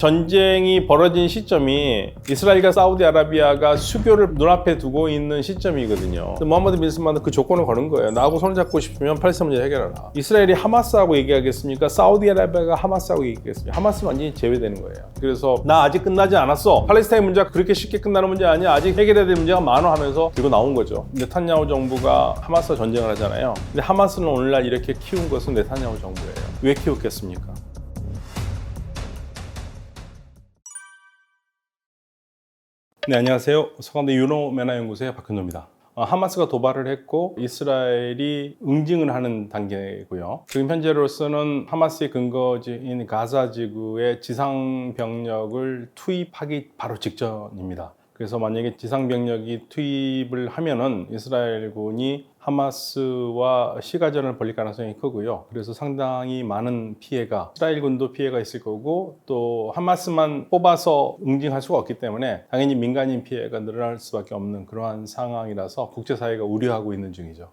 전쟁이 벌어진 시점이 이스라엘과 사우디아라비아가 수교를 눈앞에 두고 있는 시점이거든요. 모하mmad bin 살만은 그 조건을 거는 거예요. 나하고 손을 잡고 싶으면 팔레스타인 문제 해결하라. 이스라엘이 하마스하고 얘기하겠습니까? 사우디아라비아가 하마스하고 얘기하겠습니까? 하마스는 완전히 제외되는 거예요. 그래서 나 아직 끝나지 않았어. 팔레스타인 문제가 그렇게 쉽게 끝나는 문제 아니야. 아직 해결해야 될 문제가 많아 하면서 들고 나온 거죠. 네탄야후 정부가 하마스와 전쟁을 하잖아요. 근데 하마스는 오늘날 이렇게 키운 것은 네탄야후 정부예요. 왜 키웠겠습니까? 네, 안녕하세요. 서강대 유노메나연구소의 박현도입니다. 하마스가 도발을 했고 이스라엘이 응징을 하는 단계고요. 지금 현재로서는 하마스의 근거지인 가자 지구에 지상 병력을 투입하기 바로 직전입니다. 그래서 만약에 지상 병력이 투입을 하면은 이스라엘군이 하마스와 시가전을 벌일 가능성이 크고요. 그래서 상당히 많은 피해가, 이스라엘군도 피해가 있을 거고 또 하마스만 뽑아서 응징할 수가 없기 때문에 당연히 민간인 피해가 늘어날 수밖에 없는 그러한 상황이라서 국제사회가 우려하고 있는 중이죠.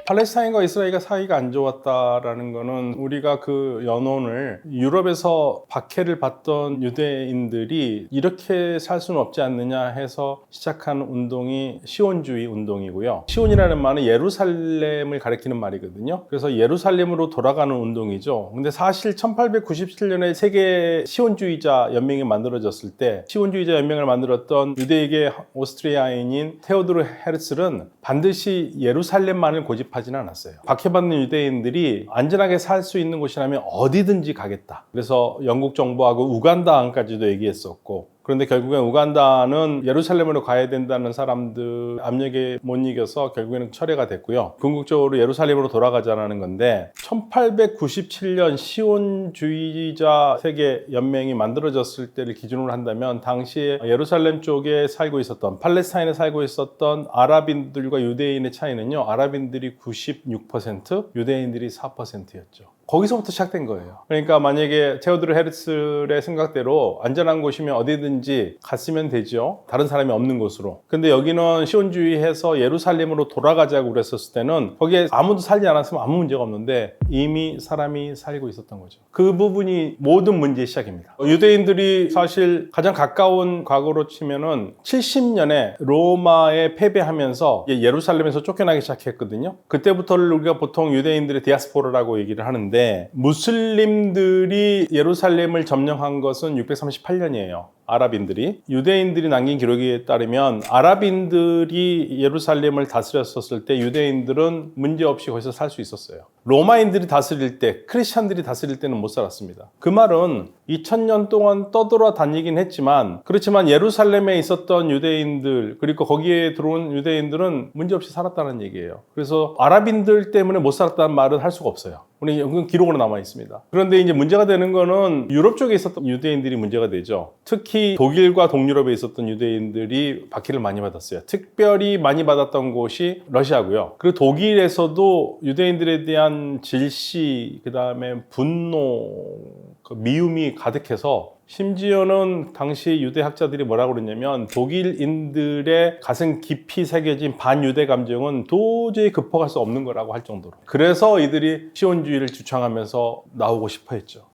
팔레스타인과 이스라엘과 사이가 안 좋았다라는 거는 우리가 그 연원을 유럽에서 박해를 받던 유대인들이 이렇게 살 수는 없지 않느냐 해서 시작한 운동이 시온주의 운동이고요. 시온이라는 말은 예루살렘을 가리키는 말이거든요. 그래서 예루살렘으로 돌아가는 운동이죠. 근데 사실 1897년에 세계 시온주의자 연맹이 만들어졌을 때 시온주의자 연맹을 만들었던 유대계 오스트리아인인 테오도르 헤르슬은 반드시 예루살렘만을 고집하지는 않았어요. 박해받는 유대인들이 안전하게 살 수 있는 곳이라면 어디든지 가겠다. 그래서 영국 정부하고 우간다까지도 얘기했었고, 그런데 결국엔 우간다는 예루살렘으로 가야 된다는 사람들 압력에 못 이겨서 결국에는 철회가 됐고요. 궁극적으로 예루살렘으로 돌아가자는 건데 1897년 시온주의자 세계 연맹이 만들어졌을 때를 기준으로 한다면 당시에 예루살렘 쪽에 살고 있었던 팔레스타인에 살고 있었던 아랍인들과 유대인의 차이는요. 아랍인들이 96%, 유대인들이 4%였죠. 거기서부터 시작된 거예요. 그러니까 만약에 테오도르 헤르슬의 생각대로 안전한 곳이면 어디든지 갔으면 되죠. 다른 사람이 없는 곳으로. 근데 여기는 시온주의해서 예루살렘으로 돌아가자고 그랬었을 때는 거기에 아무도 살지 않았으면 아무 문제가 없는데 이미 사람이 살고 있었던 거죠. 그 부분이 모든 문제의 시작입니다. 유대인들이 사실 가장 가까운 과거로 치면은 70년에 로마에 패배하면서 예루살렘에서 쫓겨나기 시작했거든요. 그때부터를 우리가 보통 유대인들의 디아스포라라고 얘기를 하는데 무슬림들이 예루살렘을 점령한 것은 638년이에요. 아랍인들이. 유대인들이 남긴 기록에 따르면 아랍인들이 예루살렘을 다스렸었을 때 유대인들은 문제없이 거기서 살 수 있었어요. 로마인들이 다스릴 때, 크리스찬들이 다스릴 때는 못 살았습니다. 그 말은 2000년 동안 떠돌아다니긴 했지만 그렇지만 예루살렘에 있었던 유대인들 그리고 거기에 들어온 유대인들은 문제없이 살았다는 얘기예요. 그래서 아랍인들 때문에 못 살았다는 말은 할 수가 없어요. 우리 기록으로 남아 있습니다. 그런데 이제 문제가 되는 거는 유럽 쪽에 있었던 유대인들이 문제가 되죠. 특히 독일과 동유럽에 있었던 유대인들이 박해를 많이 받았어요. 특별히 많이 받았던 곳이 러시아고요. 그리고 독일에서도 유대인들에 대한 질시, 그 다음에 분노, 미움이 가득해서 심지어는 당시 유대 학자들이 뭐라고 그랬냐면 독일인들의 가슴 깊이 새겨진 반유대 감정은 도저히 극복할 수 없는 거라고 할 정도로. 그래서 이들이 시온주의를 주창하면서 나오고 싶어 했죠.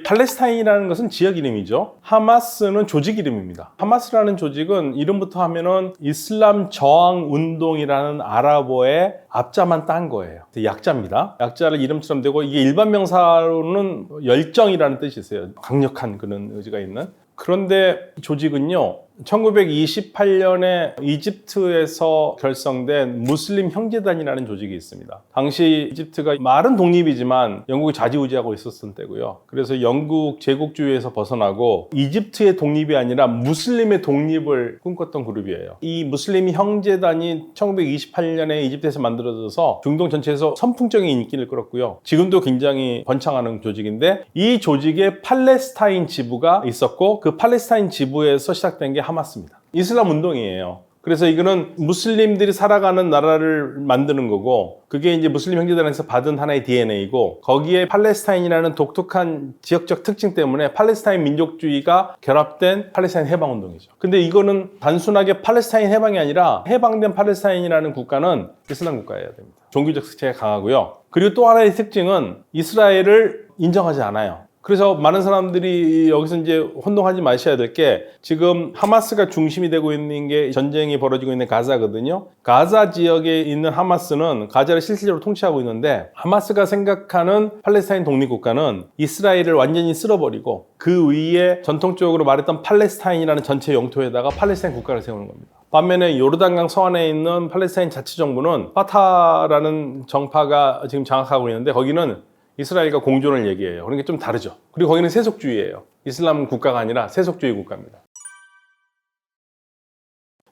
팔레스타인이라는 것은 지역 이름이죠. 하마스는 조직 이름입니다. 하마스라는 조직은 이름부터 하면은 이슬람 저항 운동이라는 아랍어의 앞자만 딴 거예요. 약자입니다. 약자를 이름처럼 대고 이게 일반 명사로는 열정이라는 뜻이 있어요. 강력한 그런 의지가 있는. 그런데 조직은요. 1928년에 이집트에서 결성된 무슬림 형제단이라는 조직이 있습니다. 당시 이집트가 말은 독립이지만 영국이 좌지우지하고 있었던 때고요. 그래서 영국 제국주의에서 벗어나고 이집트의 독립이 아니라 무슬림의 독립을 꿈꿨던 그룹이에요. 이 무슬림 형제단이 1928년에 이집트에서 만들어져서 중동 전체에서 선풍적인 인기를 끌었고요. 지금도 굉장히 번창하는 조직인데 이 조직에 팔레스타인 지부가 있었고 그 팔레스타인 지부에서 시작된 게 하마스입니다. 이슬람 운동이에요. 그래서 이거는 무슬림들이 살아가는 나라를 만드는 거고, 그게 이제 무슬림 형제단에서 받은 하나의 DNA고, 거기에 팔레스타인이라는 독특한 지역적 특징 때문에 팔레스타인 민족주의가 결합된 팔레스타인 해방운동이죠. 근데 이거는 단순하게 팔레스타인 해방이 아니라 해방된 팔레스타인이라는 국가는 이슬람 국가여야 됩니다. 종교적 색채가 강하고요. 그리고 또 하나의 특징은 이스라엘을 인정하지 않아요. 그래서 많은 사람들이 여기서 이제 혼동하지 마셔야 될 게, 지금 하마스가 중심이 되고 있는 게 전쟁이 벌어지고 있는 가자거든요. 가자 지역에 있는 하마스는 가자를 실질적으로 통치하고 있는데, 하마스가 생각하는 팔레스타인 독립국가는 이스라엘을 완전히 쓸어버리고 그 위에 전통적으로 말했던 팔레스타인이라는 전체 영토에다가 팔레스타인 국가를 세우는 겁니다. 반면에 요르단강 서안에 있는 팔레스타인 자치정부는 파타라는 정파가 지금 장악하고 있는데, 거기는 이스라엘과 공존을 얘기해요. 그러니까 좀 다르죠. 그리고 거기는 세속주의예요. 이슬람 국가가 아니라 세속주의 국가입니다.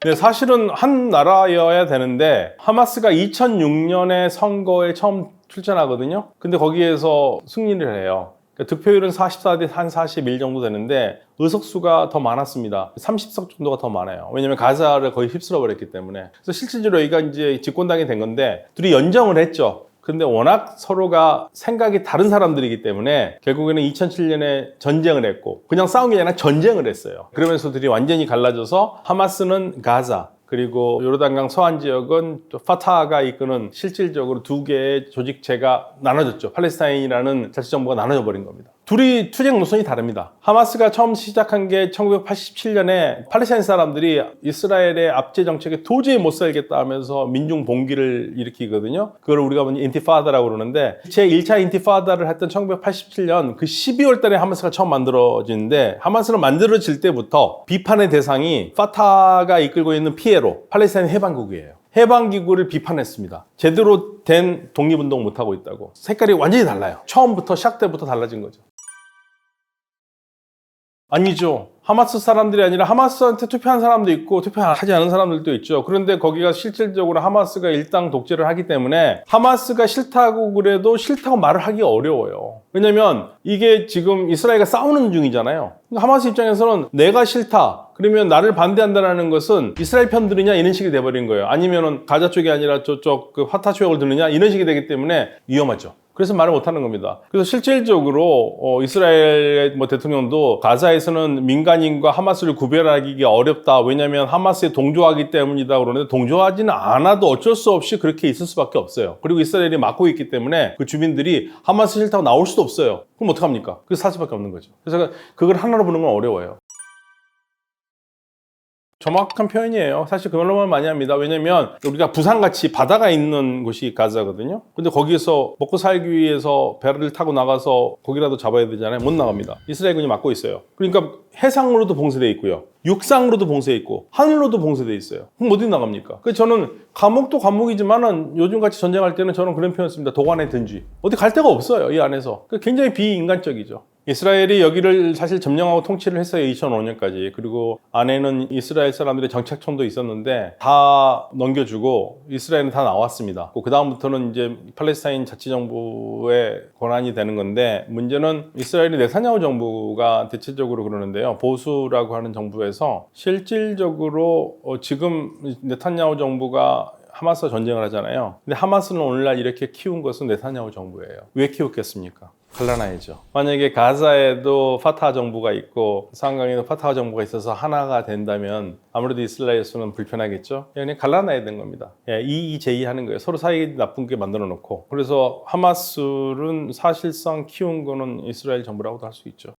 근데 사실은 한 나라여야 되는데, 하마스가 2006년에 선거에 처음 출전하거든요. 근데 거기에서 승리를 해요. 그러니까 득표율은 44대 한 41 정도 되는데 의석수가 더 많았습니다. 30석 정도가 더 많아요. 왜냐면 가자를 거의 휩쓸어 버렸기 때문에. 그래서 실질적으로 여기가 이제 집권당이 된 건데, 둘이 연정을 했죠. 근데 워낙 서로가 생각이 다른 사람들이기 때문에 결국에는 2007년에 전쟁을 했고, 그냥 싸운 게 아니라 전쟁을 했어요. 그러면서 둘이 완전히 갈라져서 하마스는 가자, 그리고 요르단강 서안 지역은 또 파타가 이끄는 실질적으로 두 개의 조직체가 나눠졌죠. 팔레스타인이라는 자치정부가 나눠져 버린 겁니다. 둘이 투쟁 노선이 다릅니다. 하마스가 처음 시작한 게 1987년에 팔레스타인 사람들이 이스라엘의 압제 정책에 도저히 못 살겠다 하면서 민중 봉기를 일으키거든요. 그걸 우리가 인티파다라고 그러는데, 제1차 인티파다를 했던 1987년 그 12월 달에 하마스가 처음 만들어지는데, 하마스는 만들어질 때부터 비판의 대상이 파타가 이끌고 있는 PLO, 팔레스타인 해방국이에요. 해방기구를 비판했습니다. 제대로 된 독립운동 못하고 있다고. 색깔이 완전히 달라요. 처음부터 시작 때부터 달라진 거죠. 아니죠. 하마스 사람들이 아니라 하마스한테 투표한 사람도 있고 투표하지 않은 사람들도 있죠. 그런데 거기가 실질적으로 하마스가 일당 독재를 하기 때문에 하마스가 싫다고 그래도 싫다고 말을 하기 어려워요. 왜냐면 이게 지금 이스라엘과 싸우는 중이잖아요. 하마스 입장에서는 내가 싫다, 그러면 나를 반대한다는 것은 이스라엘 편 들으냐 이런 식이 돼버린 거예요. 아니면은 가자 쪽이 아니라 저쪽 그 파타 쪽을 들으냐 이런 식이 되기 때문에 위험하죠. 그래서 말을 못하는 겁니다. 그래서 실질적으로 이스라엘 대통령도 가자에서는 민간인과 하마스를 구별하기가 어렵다. 왜냐하면 하마스에 동조하기 때문이다 그러는데, 동조하지는 않아도 어쩔 수 없이 그렇게 있을 수밖에 없어요. 그리고 이스라엘이 막고 있기 때문에 그 주민들이 하마스 싫다고 나올 수도 없어요. 그럼 어떡합니까? 그래서 살 수밖에 없는 거죠. 그래서 그걸 하나로 보는 건 어려워요. 정확한 표현이에요. 사실 그걸로만 많이 합니다. 왜냐면 우리가 부산같이 바다가 있는 곳이 가자거든요. 근데 거기에서 먹고 살기 위해서 배를 타고 나가서 고기라도 잡아야 되잖아요. 못 나갑니다. 이스라엘군이 막고 있어요. 그러니까 해상으로도 봉쇄되어 있고요, 육상으로도 봉쇄되어 있고 하늘로도 봉쇄되어 있어요. 그럼 어디 나갑니까? 그래서 저는 감옥도 감옥이지만은 요즘같이 전쟁할 때는 저는 그런 표현 씁니다. 도관에 든지. 어디 갈 데가 없어요, 이 안에서. 굉장히 비인간적이죠. 이스라엘이 여기를 사실 점령하고 통치를 했어요. 2005년까지. 그리고 안에는 이스라엘 사람들의 정착촌도 있었는데 다 넘겨주고 이스라엘은 다 나왔습니다. 그 다음부터는 이제 팔레스타인 자치정부의 권한이 되는 건데, 문제는 이스라엘의 네타냐후 정부가 대체적으로 그러는데요, 보수라고 하는 정부에서 실질적으로 지금 네타냐후 정부가 하마스와 전쟁을 하잖아요. 근데 하마스는 오늘날 이렇게 키운 것은 네타냐후 정부예요. 왜 키웠겠습니까? 갈라놔야죠. 만약에 가자에도 파타 정부가 있고 상강에도 파타 정부가 있어서 하나가 된다면 아무래도 이스라엘에서는 불편하겠죠. 그냥 갈라놔야 되는 겁니다. 이의제의하는 거예요. 서로 사이 나쁜 게 만들어 놓고. 그래서 하마스는 사실상 키운 거는 이스라엘 정부라고도 할 수 있죠.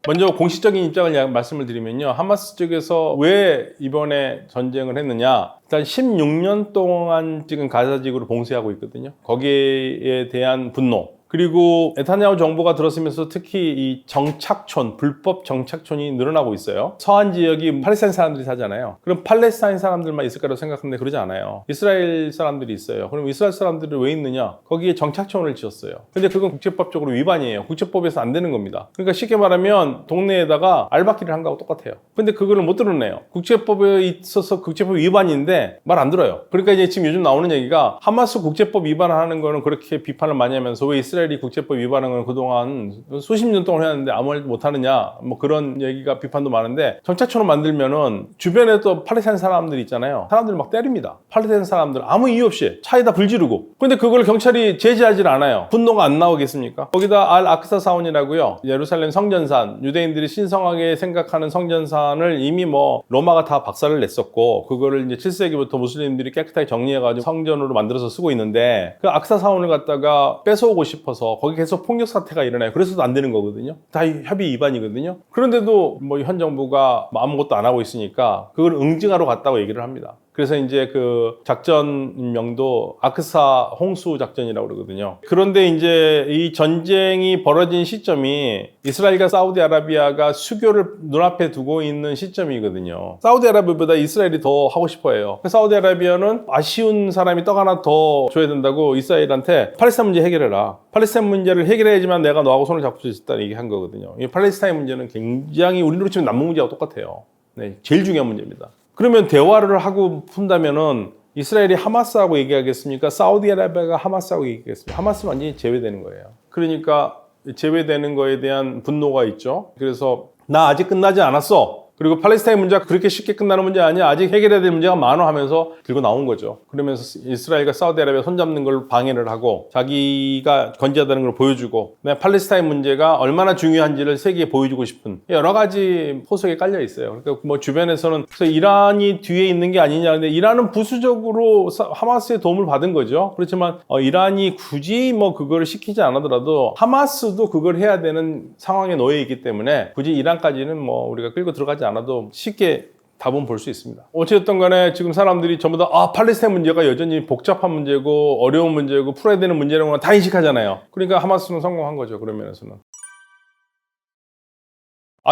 먼저 공식적인 입장을 말씀을 드리면요, 하마스 쪽에서 왜 이번에 전쟁을 했느냐, 일단 16년 동안 지금 가자 지구를 봉쇄하고 있거든요. 거기에 대한 분노, 그리고 네타냐후 정부가 들어서면서 특히 이 정착촌, 불법 정착촌이 늘어나고 있어요. 서안 지역이 팔레스타인 사람들이 사잖아요. 그럼 팔레스타인 사람들만 있을 거라고 생각하는데 그러지 않아요. 이스라엘 사람들이 있어요. 그럼 이스라엘 사람들이 왜 있느냐? 거기에 정착촌을 지었어요. 근데 그건 국제법적으로 위반이에요. 국제법에서 안 되는 겁니다. 그러니까 쉽게 말하면 동네에다가 알박기를 한 거하고 똑같아요. 근데 그거를 못 드러내요. 국제법에 있어서 국제법 위반인데 말 안 들어요. 그러니까 이제 지금 요즘 나오는 얘기가 하마스 국제법 위반하는 거는 그렇게 비판을 많이 하면서 왜 이스라엘 이스라엘이 국제법 위반한 건 그동안 수십 년 동안 해왔는데 아무 말 못하느냐 뭐 그런 얘기가 비판도 많은데 정착촌을 만들면은 주변에 또 팔레스타인 사람들이 있잖아요. 사람들 막 때립니다. 팔레스타인 사람들 아무 이유 없이 차에다 불 지르고. 근데 그걸 경찰이 제지하질 않아요. 분노가 안 나오겠습니까? 거기다 알 아크사 사원이라고요. 예루살렘 성전산, 유대인들이 신성하게 생각하는 성전산을 이미 뭐 로마가 다 박살을 냈었고 그거를 이제 7세기부터 무슬림들이 깨끗하게 정리해가지고 성전으로 만들어서 쓰고 있는데 그 아크사 사원을 갖다가 뺏어오고 싶어서 거기 계속 폭력 사태가 일어나요. 그래서도 안 되는 거거든요. 다 협의 위반이거든요. 그런데도 뭐 현 정부가 아무것도 안 하고 있으니까 그걸 응징하러 갔다고 얘기를 합니다. 그래서 이제 그 작전명도 아크사 홍수 작전이라고 그러거든요. 그런데 이제 이 전쟁이 벌어진 시점이 이스라엘과 사우디아라비아가 수교를 눈앞에 두고 있는 시점이거든요. 사우디아라비아보다 이스라엘이 더 하고 싶어 해요. 사우디아라비아는 아쉬운 사람이 떡 하나 더 줘야 된다고 이스라엘한테 팔레스타인 문제 해결해라. 팔레스타인 문제를 해결해야지만 내가 너하고 손을 잡을 수 있다는 얘기한 거거든요. 이 팔레스타인 문제는 굉장히 우리로 치면 남북 문제하고 똑같아요. 네, 제일 중요한 문제입니다. 그러면 대화를 하고 푼다면은 이스라엘이 하마스하고 얘기하겠습니까? 사우디아라비아가 하마스하고 얘기하겠습니까? 하마스는 완전히 제외되는 거예요. 그러니까 제외되는 거에 대한 분노가 있죠. 그래서 나 아직 끝나지 않았어. 그리고 팔레스타인 문제가 그렇게 쉽게 끝나는 문제 아니야. 아직 해결해야 될 문제가 많아 하면서 들고 나온 거죠. 그러면서 이스라엘과 사우디아라비아 손잡는 걸 방해를 하고 자기가 건재하다는 걸 보여주고 팔레스타인 문제가 얼마나 중요한지를 세계에 보여주고 싶은 여러 가지 포석에 깔려 있어요. 그러니까 뭐 주변에서는 그래서 이란이 뒤에 있는 게 아니냐. 근데 이란은 부수적으로 하마스의 도움을 받은 거죠. 그렇지만 이란이 굳이 뭐 그걸 시키지 않아더라도 하마스도 그걸 해야 되는 상황에 놓여 있기 때문에 굳이 이란까지는 뭐 우리가 끌고 들어가지 않아도 쉽게 답은 볼 수 있습니다. 어쨌든 간에 지금 사람들이 전부 다 팔레스타인 문제가 여전히 복잡한 문제고 어려운 문제고 풀어야 되는 문제라고 다 인식하잖아요. 그러니까 하마스는 성공한 거죠. 그런 면에서는.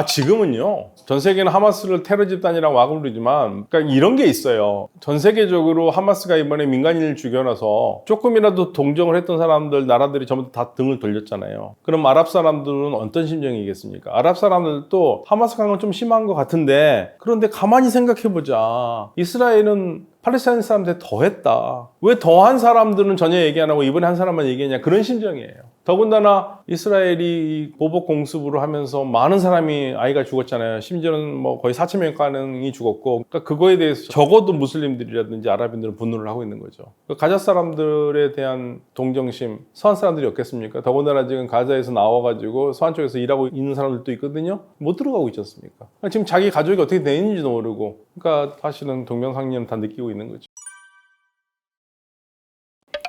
지금은요. 전 세계는 하마스를 테러 집단이라고 와고 부르지만 그러니까 이런 게 있어요. 전 세계적으로 하마스가 이번에 민간인을 죽여놔서 조금이라도 동정을 했던 사람들, 나라들이 전부 다 등을 돌렸잖아요. 그럼 아랍 사람들은 어떤 심정이겠습니까? 아랍 사람들도 하마스 강은 좀 심한 것 같은데 그런데 가만히 생각해보자. 이스라엘은 팔레스타인 사람들한테 더했다. 왜 더한 사람들은 전혀 얘기 안 하고 이번에 한 사람만 얘기했냐. 그런 심정이에요. 더군다나 이스라엘이 보복 공습으로 하면서 많은 사람이 아이가 죽었잖아요. 심지어는 뭐 거의 4,000명 가량이 죽었고 그러니까 그거에 대해서 적어도 무슬림들이라든지 아랍인들은 분노를 하고 있는 거죠. 가자 사람들에 대한 동정심 서한 사람들이 없겠습니까? 더군다나 지금 가자에서 나와가지고 서한 쪽에서 일하고 있는 사람들도 있거든요. 못 들어가고 있지 않습니까? 지금 자기 가족이 어떻게 되는지도 모르고 그러니까 사실은 동병상련 다 느끼고 있는 거죠.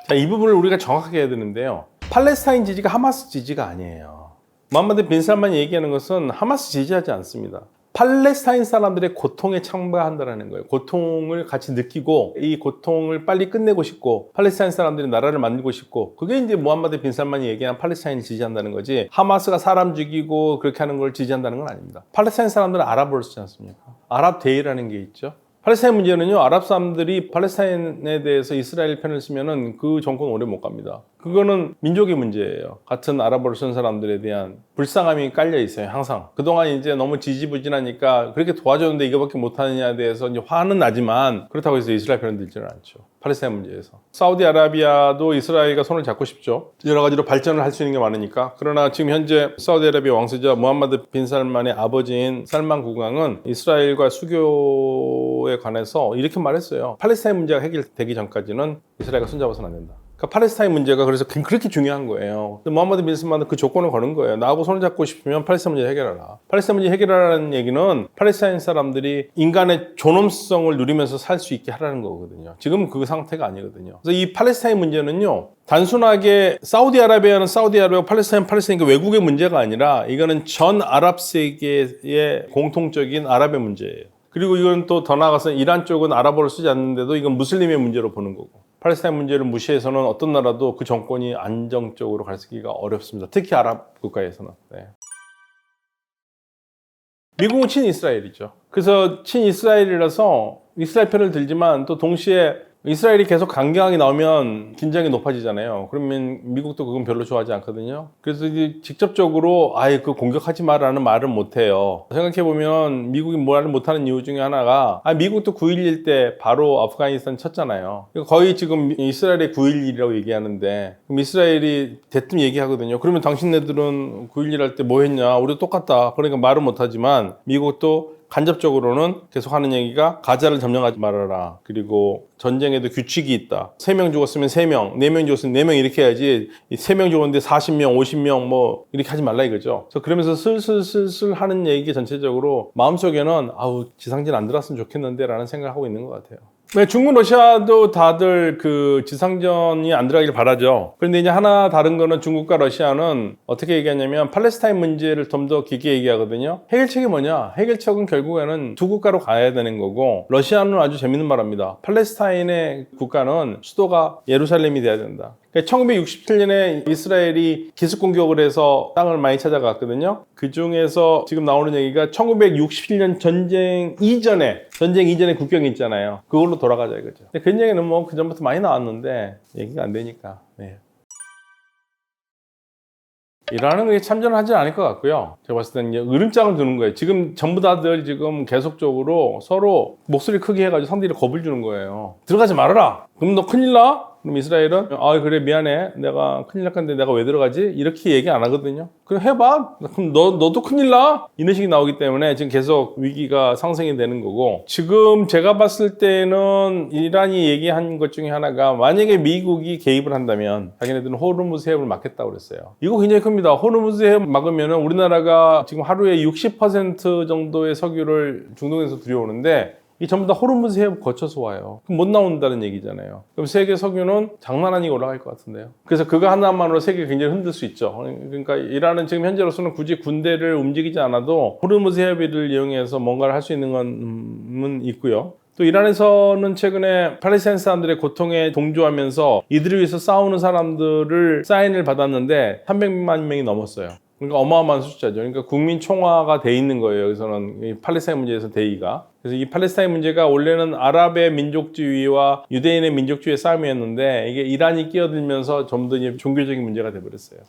자, 이 부분을 우리가 정확하게 해야 되는데요. 팔레스타인 지지가 하마스 지지가 아니에요. 무함마드 빈 살만이 얘기하는 것은 하마스 지지하지 않습니다. 팔레스타인 사람들의 고통에 참가한다는 거예요. 고통을 같이 느끼고 이 고통을 빨리 끝내고 싶고 팔레스타인 사람들이 나라를 만들고 싶고 그게 이제 무함마드 빈 살만이 얘기한 팔레스타인을 지지한다는 거지 하마스가 사람 죽이고 그렇게 하는 걸 지지한다는 건 아닙니다. 팔레스타인 사람들은 아랍어를 쓰지 않습니까? 아랍 데이라는 게 있죠. 팔레스타인 문제는요, 아랍 사람들이 팔레스타인에 대해서 이스라엘 편을 쓰면은 그 정권 오래 못 갑니다. 그거는 민족의 문제예요. 같은 아랍어를 쓰는 사람들에 대한 불쌍함이 깔려 있어요, 항상. 그동안 이제 너무 지지부진하니까 그렇게 도와줬는데 이거밖에 못하느냐에 대해서 이제 화는 나지만 그렇다고 해서 이스라엘 편을 들지는 않죠. 팔레스타인 문제에서. 사우디아라비아도 이스라엘과 손을 잡고 싶죠. 여러 가지로 발전을 할 수 있는 게 많으니까. 그러나 지금 현재 사우디아라비아 왕세자 무함마드 빈 살만의 아버지인 살만 국왕은 이스라엘과 수교에 관해서 이렇게 말했어요. 팔레스타인 문제가 해결되기 전까지는 이스라엘과 손잡아서는 안 된다. 그러니까 팔레스타인 문제가 그래서 그렇게 중요한 거예요. 근데 무함마드 빈 살만은 그 조건을 거는 거예요. 나하고 손을 잡고 싶으면 팔레스타인 문제 해결하라. 팔레스타인 문제 해결하라는 얘기는 팔레스타인 사람들이 인간의 존엄성을 누리면서 살 수 있게 하라는 거거든요. 지금은 그 상태가 아니거든요. 그래서 이 팔레스타인 문제는요. 단순하게 사우디아라비아는 사우디아라비아, 팔레스타인 외국의 문제가 아니라 이거는 전 아랍 세계의 공통적인 아랍의 문제예요. 그리고 이건 또 더 나아가서 이란 쪽은 아랍어를 쓰지 않는데도 이건 무슬림의 문제로 보는 거고 팔레스타인 문제를 무시해서는 어떤 나라도 그 정권이 안정적으로 가르치기가 어렵습니다. 특히 아랍 국가에서는. 네. 미국은 친이스라엘이죠. 그래서 친이스라엘이라서 이스라엘 편을 들지만 또 동시에 이스라엘이 계속 강경하게 나오면 긴장이 높아지잖아요. 그러면 미국도 그건 별로 좋아하지 않거든요. 그래서 이제 직접적으로 아예 그 공격하지 마라는 말은 못해요. 생각해보면 미국이 말을 못하는 이유 중에 하나가 미국도 9.11 때 바로 아프가니스탄 쳤잖아요. 거의 지금 이스라엘의 9.11이라고 얘기하는데 그럼 이스라엘이 대뜸 얘기하거든요. 그러면 당신네들은 9.11 할 때 뭐 했냐? 우리도 똑같다. 그러니까 말은 못하지만 미국도 간접적으로는 계속 하는 얘기가 가자를 점령하지 말아라. 그리고 전쟁에도 규칙이 있다. 3명 죽었으면 3명, 4명 죽었으면 4명 이렇게 해야지 3명 죽었는데 40명, 50명 뭐 이렇게 하지 말라 이거죠. 그래서 그러면서 슬슬 하는 얘기 전체적으로 마음속에는 아우 지상진 안 들어왔으면 좋겠는데 라는 생각을 하고 있는 것 같아요. 네, 중국, 러시아도 다들 그 지상전이 안 들어가길 바라죠. 그런데 이제 하나 다른 거는 중국과 러시아는 어떻게 얘기하냐면 팔레스타인 문제를 좀 더 깊게 얘기하거든요. 해결책이 뭐냐? 해결책은 결국에는 두 국가로 가야 되는 거고 러시아는 아주 재밌는 말합니다. 팔레스타인의 국가는 수도가 예루살렘이 돼야 된다. 1967년에 이스라엘이 기습 공격을 해서 땅을 많이 찾아갔거든요. 그 중에서 지금 나오는 얘기가 1967년 전쟁 이전에 국경이 있잖아요. 그걸로 돌아가자 이거죠. 근데 그 얘기는 뭐 그 전부터 많이 나왔는데 얘기가 안 되니까. 네. 이라는 게 참전을 하지 않을 것 같고요. 제가 봤을 때는 으름장을 두는 거예요. 지금 전부 다들 지금 계속적으로 서로 목소리 크게 해가지고 상대를 겁을 주는 거예요. 들어가지 말아라. 그럼 너 큰일 나? 그럼 이스라엘은 그래 미안해. 내가 큰일 날 건데 내가 왜 들어가지? 이렇게 얘기 안 하거든요. 그럼 해봐. 그럼 너도 큰일 나? 이런 식이 나오기 때문에 지금 계속 위기가 상승이 되는 거고 지금 제가 봤을 때는 이란이 얘기한 것 중에 하나가 만약에 미국이 개입을 한다면 자기네들은 호르무즈 해협을 막겠다고 그랬어요. 이거 굉장히 큽니다. 호르무즈 해협 막으면 우리나라가 지금 하루에 60% 정도의 석유를 중동에서 들여오는데 이 전부 다 호르무즈 해협 거쳐서 와요. 그럼 못 나온다는 얘기잖아요. 그럼 세계 석유는 장난 아니게 올라갈 것 같은데요. 그래서 그거 하나만으로 세계가 굉장히 흔들 수 있죠. 그러니까 이란은 지금 현재로서는 굳이 군대를 움직이지 않아도 호르무즈 해협을 이용해서 뭔가를 할 수 있는 건 있고요. 또 이란에서는 최근에 팔레스타인 사람들의 고통에 동조하면서 이들을 위해서 싸우는 사람들을 사인을 받았는데 300만 명이 넘었어요. 그러니까 어마어마한 숫자죠. 그러니까 국민 총화가 돼 있는 거예요. 여기서는 이 팔레스타인 문제에서 대의가. 그래서 이 팔레스타인 문제가 원래는 아랍의 민족주의와 유대인의 민족주의의 싸움이었는데 이게 이란이 끼어들면서 좀 더 종교적인 문제가 돼버렸어요.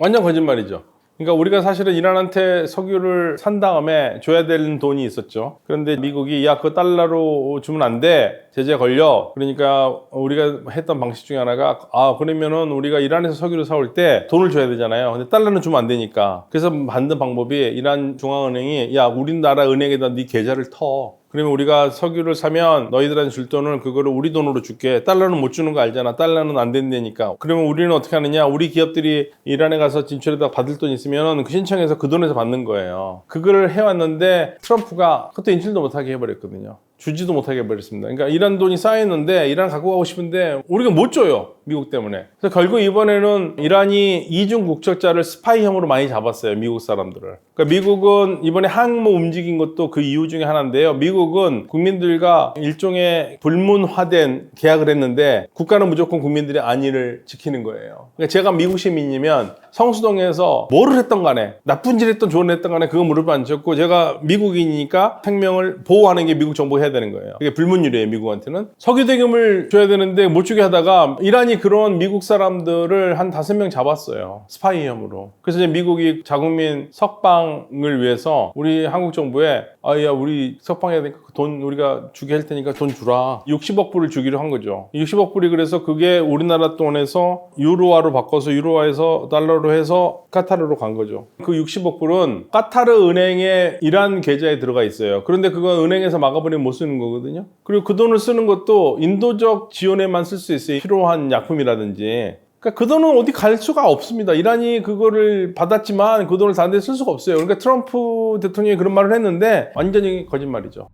완전 거짓말이죠. 그러니까 우리가 사실은 이란한테 석유를 산 다음에 줘야 되는 돈이 있었죠. 그런데 미국이 그거 달러로 주면 안 돼. 제재 걸려. 그러니까 우리가 했던 방식 중에 하나가 그러면은 우리가 이란에서 석유를 사올 때 돈을 줘야 되잖아요. 근데 달러는 주면 안 되니까. 그래서 만든 방법이 이란 중앙은행이 우리나라 은행에다 네 계좌를 터. 그러면 우리가 석유를 사면 너희들한테 줄 돈을 그거를 우리 돈으로 줄게. 달러는 못 주는 거 알잖아. 달러는 안 된다니까. 그러면 우리는 어떻게 하느냐? 우리 기업들이 이란에 가서 진출해다 받을 돈 있으면 그 신청해서 그 돈에서 받는 거예요. 그거를 해왔는데 트럼프가 그것도 인출도 못하게 해버렸거든요. 주지도 못하게 해버렸습니다. 그러니까 이란 돈이 쌓였는데 이란 갖고 가고 싶은데 우리가 못 줘요. 미국 때문에. 그래서 결국 이번에는 이란이 이중 국적자를 스파이형으로 많이 잡았어요. 미국 사람들을. 그러니까 미국은 이번에 항모 움직인 것도 그 이유 중에 하나인데요. 미국은 국민들과 일종의 불문화된 계약을 했는데 국가는 무조건 국민들의 안위를 지키는 거예요. 그러니까 제가 미국 시민이면 성수동에서 뭐를 했던 간에 나쁜 짓 했던 좋은 일 했던 간에 그거 무릎 안 쳤고 제가 미국인이니까 생명을 보호하는 게 미국 정부가 해야 되는 거예요. 그게 불문율이에요. 미국한테는. 석유 대금을 줘야 되는데 못 주게 하다가 이란이 그런 미국 사람들을 한 5명 잡았어요. 스파이 혐의로. 그래서 이제 미국이 자국민 석방을 위해서 우리 한국 정부에 우리 석방해야 되니까 그 돈 우리가 주게 할 테니까 돈 주라. 60억 불을 주기로 한 거죠. 60억 불이 그래서 그게 우리나라 돈에서 유로화로 바꿔서 유로화에서 달러로 해서 카타르로 간 거죠. 그 60억 불은 카타르 은행의 이란 계좌에 들어가 있어요. 그런데 그건 은행에서 막아버리면 못 쓰는 거거든요. 그리고 그 돈을 쓰는 것도 인도적 지원에만 쓸 수 있어요. 필요한 약품이라든지. 그러니까 그 돈은 어디 갈 수가 없습니다. 이란이 그거를 받았지만 그 돈을 다른 데 쓸 수가 없어요. 그러니까 트럼프 대통령이 그런 말을 했는데 완전히 거짓말이죠.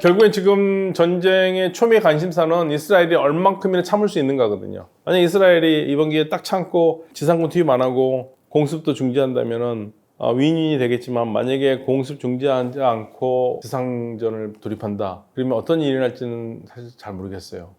결국엔 지금 전쟁의 초미의 관심사는 이스라엘이 얼만큼이나 참을 수 있는가거든요. 만약 이스라엘이 이번 기회에 딱 참고 지상군 투입 안 하고 공습도 중지한다면은 윈윈이 되겠지만 만약에 공습 중지하지 않고 지상전을 돌입한다. 그러면 어떤 일이 일어날지는 사실 잘 모르겠어요.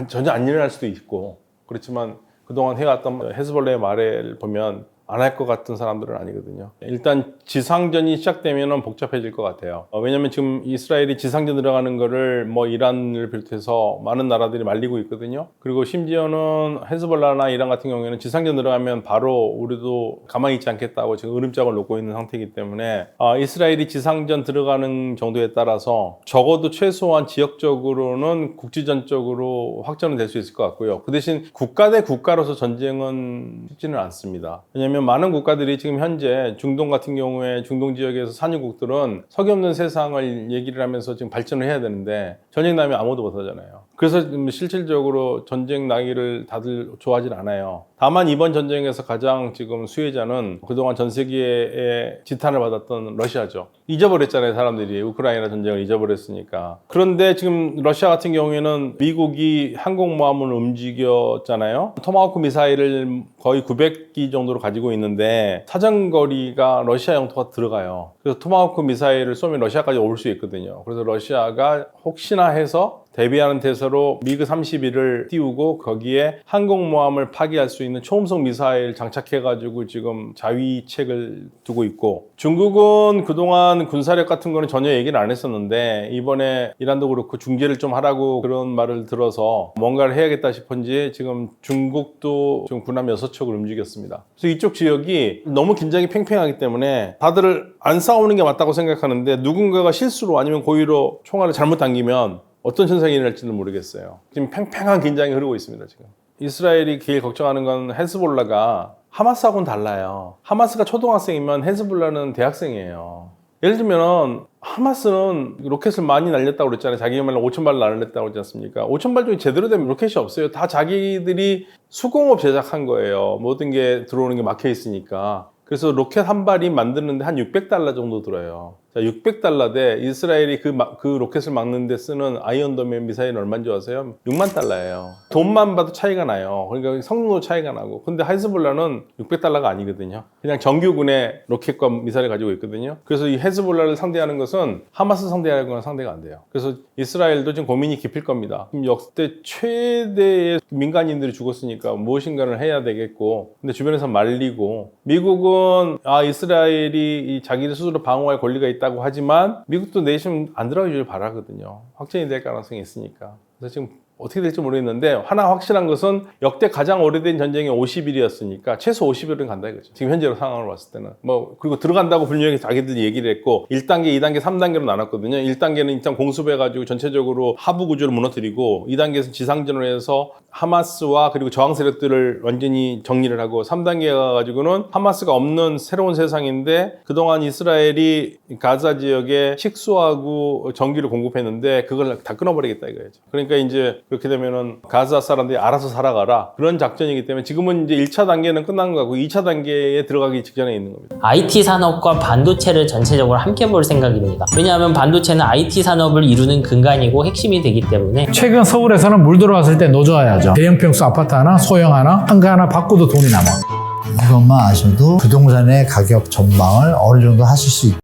전혀 안 일어날 수도 있고 그렇지만 그동안 해왔던 헤즈볼라의 말을 보면 안 할 것 같은 사람들은 아니거든요. 일단 지상전이 시작되면 복잡해질 것 같아요. 왜냐면 지금 이스라엘이 지상전 들어가는 거를 뭐 이란을 비롯해서 많은 나라들이 말리고 있거든요. 그리고 심지어는 헤즈볼라나 이란 같은 경우에는 지상전 들어가면 바로 우리도 가만히 있지 않겠다고 지금 으름장을 놓고 있는 상태이기 때문에 이스라엘이 지상전 들어가는 정도에 따라서 적어도 최소한 지역적으로는 국지전적으로 확전은 될 수 있을 것 같고요. 그 대신 국가 대 국가로서 전쟁은 쉽지는 않습니다. 왜냐하면 많은 국가들이 지금 현재 중동 같은 경우에 중동 지역에서 산유국들은 석유 없는 세상을 얘기를 하면서 지금 발전을 해야 되는데 전쟁 나면 아무도 못하잖아요. 그래서 실질적으로 전쟁 나기를 다들 좋아하진 않아요. 다만 이번 전쟁에서 가장 지금 수혜자는 그동안 전 세계에 지탄을 받았던 러시아죠. 잊어버렸잖아요, 사람들이. 우크라이나 전쟁을 잊어버렸으니까. 그런데 지금 러시아 같은 경우에는 미국이 항공모함을 움직였잖아요. 토마호크 미사일을 거의 900기 정도로 가지고 있는데 사정거리가 러시아 영토가 들어가요. 그래서 토마호크 미사일을 쏘면 러시아까지 올 수 있거든요. 그래서 러시아가 혹시나 해서 대비하는 태세로 미그 31을 띄우고 거기에 항공모함을 파괴할 수 있는 초음속 미사일 장착해가지고 지금 자위책을 두고 있고, 중국은 그동안 군사력 같은 거는 전혀 얘기를 안 했었는데 이번에 이란도 그렇고 중재를 좀 하라고 그런 말을 들어서 뭔가를 해야겠다 싶은지 지금 중국도 지금 군함 6척을 움직였습니다. 그래서 이쪽 지역이 너무 긴장이 팽팽하기 때문에 다들 안 싸우는 게 맞다고 생각하는데 누군가가 실수로 아니면 고의로 총알을 잘못 당기면 어떤 현상이 일어날지는 모르겠어요. 지금 팽팽한 긴장이 흐르고 있습니다, 지금. 이스라엘이 제일 걱정하는 건 헤즈볼라가 하마스하고는 달라요. 하마스가 초등학생이면 헤즈볼라는 대학생이에요. 예를 들면 하마스는 로켓을 많이 날렸다고 그랬잖아요. 자기 말로 5,000발 날렸다고 그러지 않습니까? 5,000발 중에 제대로 된 로켓이 없어요. 다 자기들이 수공업 제작한 거예요. 모든 게 들어오는 게 막혀 있으니까. 그래서 로켓 한 발이 만드는데 한 $600 정도 들어요. 자, $600 대 이스라엘이 그 로켓을 막는 데 쓰는 아이언도맨 미사일은 얼마인지 아세요? $60,000예요. 돈만 봐도 차이가 나요. 그러니까 성능도 차이가 나고. 근데 헤즈볼라는 $600가 아니거든요. 그냥 정규군의 로켓과 미사일을 가지고 있거든요. 그래서 이 헤즈볼라를 상대하는 것은 하마스 상대하는 건 상대가 안 돼요. 그래서 이스라엘도 지금 고민이 깊을 겁니다. 역대 최대의 민간인들이 죽었으니까 무엇인가를 해야 되겠고, 근데 주변에서 말리고, 미국은 이스라엘이 자기들 스스로 방어할 권리가 있다고 하지만 미국도 내심 안 들어가길 바라거든요. 확전이 될 가능성이 있으니까. 그래서 지금 어떻게 될지 모르겠는데 하나 확실한 것은 역대 가장 오래된 전쟁이 50일이었으니까 최소 50일은 간다 이거죠. 지금 현재로 상황을 봤을 때는. 그리고 들어간다고 분명히 자기들이 얘기를 했고 1단계, 2단계, 3단계로 나눴거든요. 1단계는 일단 공습해가지고 전체적으로 하부 구조를 무너뜨리고 2단계에서 지상전을 해서 하마스와 그리고 저항 세력들을 완전히 정리를 하고 3단계에 가가지고는 하마스가 없는 새로운 세상인데 그동안 이스라엘이 가자 지역에 식수하고 전기를 공급했는데 그걸 다 끊어버리겠다 이거죠. 그러니까 이제 그렇게 되면은 가자 사람들이 알아서 살아가라 그런 작전이기 때문에 지금은 이제 1차 단계는 끝난 거고 2차 단계에 들어가기 직전에 있는 겁니다. IT 산업과 반도체를 전체적으로 함께 볼 생각입니다. 왜냐하면 반도체는 IT 산업을 이루는 근간이고 핵심이 되기 때문에 최근 서울에서는 물 들어왔을 때 노져야죠. 대형 평수 아파트 하나, 소형 하나, 한가 하나 바꿔도 돈이 남아. 이것만 아셔도 부동산의 가격 전망을 어느 정도 하실 수 있다.